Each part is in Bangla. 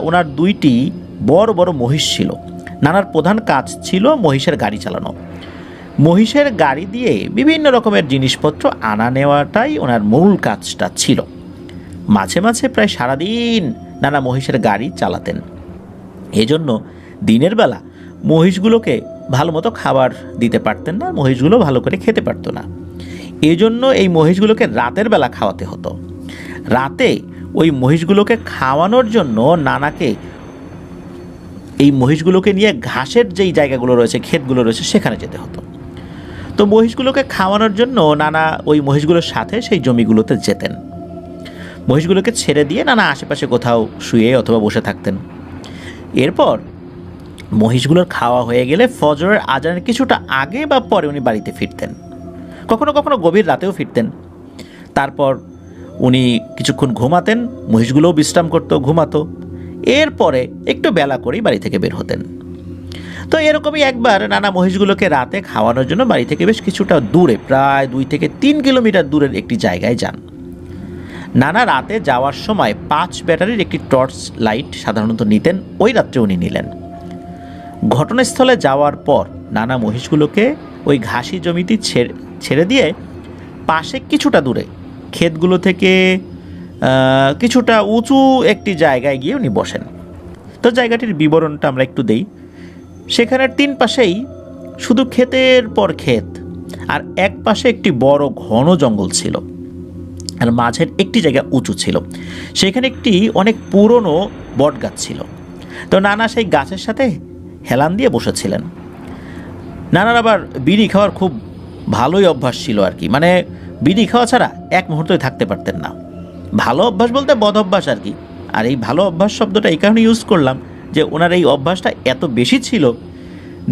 ওনার দুইটি বড় বড় মহিষ ছিল। নানার প্রধান কাজ ছিল মহিষের গাড়ি চালানো। মহিষের গাড়ি দিয়ে বিভিন্ন রকমের জিনিসপত্র আনা নেওয়াটাই ওনার মূল কাজটা ছিল। মাঝে মাঝে প্রায় সারাদিন নানা মহিষের গাড়ি চালাতেন। এজন্য দিনের বেলা মহিষগুলোকে ভালো মতো খাবার দিতে পারতেন না, মহিষগুলো ভালো করে খেতে পারতো না। এজন্য এই মহিষগুলোকে রাতের বেলা খাওয়াতে হতো। রাতে ওই মহিষগুলোকে খাওয়ানোর জন্য নানাকে এই মহিষগুলোকে নিয়ে ঘাসের যেই জায়গাগুলো রয়েছে, ক্ষেতগুলো রয়েছে, সেখানে যেতে হতো। তো মহিষগুলোকে খাওয়ানোর জন্য নানা ওই মহিষগুলোর সাথে সেই জমিগুলোতে যেতেন। মহিষগুলোকে ছেড়ে দিয়ে নানা আশেপাশে কোথাও শুয়ে অথবা বসে থাকতেন। এরপর মহিষগুলোর খাওয়া হয়ে গেলে ফজরের আজানের কিছুটা আগে বা পরে উনি বাড়িতে ফিরতেন। কখনো কখনো গভীর রাতেও ফিরতেন। তারপর উনি কিছুক্ষণ ঘুমাতেন, মহিষগুলোও বিশ্রাম করতো, ঘুমাতো। এরপরে একটু বেলা করেই বাড়ি থেকে বের হতেন। তো এরকমই একবার নানা মহিষগুলোকে রাতে খাওয়ানোর জন্য বাড়ি থেকে বেশ কিছুটা দূরে, প্রায় 2 থেকে 3 কিলোমিটার দূরের একটি জায়গায় যান। নানা রাতে যাওয়ার সময় 5 ব্যাটারির একটি টর্চ লাইট সাধারণত নিতেন, ওই রাত্রে উনি নিলেন। ঘটনাস্থলে যাওয়ার পর নানা মহিষগুলোকে ওই ঘাসি জমিটি ছেড়ে দিয়ে পাশে কিছুটা দূরে ক্ষেতগুলো থেকে কিছুটা উঁচু একটি জায়গায় গিয়ে উনি বসেন। তো জায়গাটির বিবরণটা আমরা একটু দেই। সেখানের 3 পাশেই শুধু ক্ষেতের পর ক্ষেত, আর এক পাশে একটি বড় ঘন জঙ্গল ছিল, আর মাঝের একটি জায়গা উঁচু ছিল। সেখানে একটি অনেক পুরনো বট গাছ ছিল। তো নানা সেই গাছের সাথে হেলান দিয়ে বসেছিলেন। নানার আবার বিড়ি খাওয়ার খুব ভালোই অভ্যাস ছিল আর কি, মানে বিড়ি খাওয়া ছাড়া এক মুহূর্তই থাকতে পারতেন না। ভালো অভ্যাস বলতে বদ অভ্যাস আর কি। আর এই ভালো অভ্যাস শব্দটা এই কারণে ইউজ করলাম যে ওনার এই অভ্যাসটা এত বেশি ছিল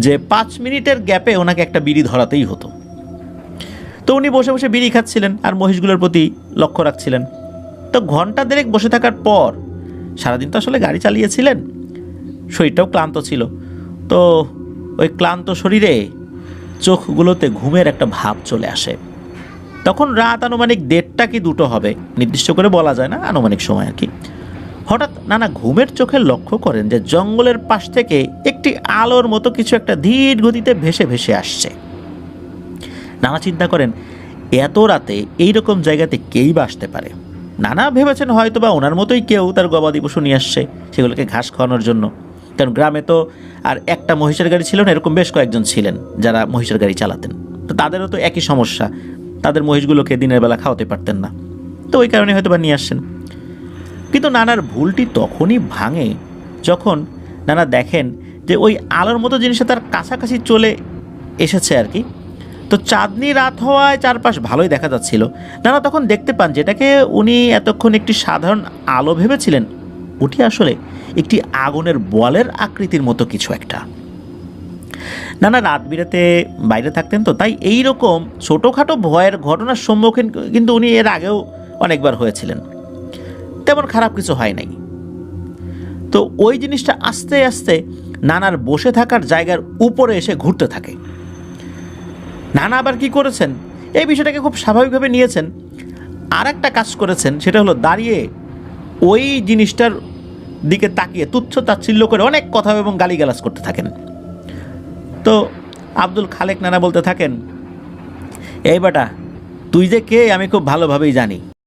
যে 5 মিনিটের গ্যাপে ওনাকে একটা বিড়ি ধরাতেই হতো। তো উনি বসে বসে বিড়ি খাচ্ছিলেন আর মহিষগুলোর প্রতি লক্ষ্য রাখছিলেন। তো ঘন্টা দেড়েক বসে থাকার পর, সারাদিন তো আসলে গাড়ি চালিয়েছিলেন, শরীরটাও ক্লান্ত ছিল, তো ওই ক্লান্ত শরীরে চোখগুলোতে ঘুমের একটা ভাব চলে আসে। তখন রাত আনুমানিক 1:30 কি 2টো হবে, নির্দিষ্ট করে বলা যায় না, আনুমানিক সময় আর কি। হঠাৎ নানা ঘুমের চোখে লক্ষ্য করেন যে জঙ্গলের পাশ থেকে একটি আলোর মতো কিছু একটা ধীর গতিতে ভেসে ভেসে আসছে। নানা চিন্তা করেন এত রাতে এইরকম জায়গাতে কেই বা আসতে পারে। নানা ভেবেছেন হয়তো বা ওনার মতোই কেউ তার গবাদি পশু নিয়ে আসছে সেগুলোকে ঘাস খাওয়ানোর জন্য। কারণ গ্রামে তো আর একটা মহিষের গাড়ি ছিল না, এরকম বেশ কয়েকজন ছিলেন যারা মহিষের গাড়ি চালাতেন। তো তাদেরও তো একই সমস্যা, তাদের মহিষগুলোকে দিনের বেলা খাওয়াতে পারতেন না, তো ওই কারণে হয়তো বা নিয়ে আসছেন। কিন্তু নানার ভুলটি তখনই ভাঙে যখন নানা দেখেন যে ওই আলোর মতো জিনিসটা তার কাছাকাছি চলে এসেছে আর কি। তো চাঁদনি রাত হওয়ায় চারপাশ ভালোই দেখা যাচ্ছিল। নানা তখন দেখতে পান যেটাকে উনি এতক্ষণ একটি সাধারণ আলো ভেবেছিলেন, ওটি আসলে একটি আগুনের বলের আকৃতির মতো কিছু একটা। নানা রাত বিরাতে বাইরে থাকতেন, তো তাই এই রকম ছোটোখাটো ভয়ের ঘটনার সম্মুখীন কিন্তু উনি এর আগেও অনেকবার হয়েছিলেন। তেমন খারাপ কিছু হয় নাই। তো ওই জিনিসটা আস্তে আস্তে নানার বসে থাকার জায়গার উপরে এসে ঘুরতে থাকে। নানা আবার কি করেছেন, এই বিষয়টাকে খুব স্বাভাবিকভাবে নিয়েছেন। আর একটা কাজ করেছেন, সেটা হলো দাঁড়িয়ে ওই জিনিসটার দিকে তাকিয়ে তুচ্ছ তাচ্ছিল্য করে অনেক কথা এবং গালিগালাজ করতে থাকেন। তো আব্দুল খালেক নানা বলতে থাকেন, এই বেটা তুই যে কে আমি খুব ভালোভাবেই জানি।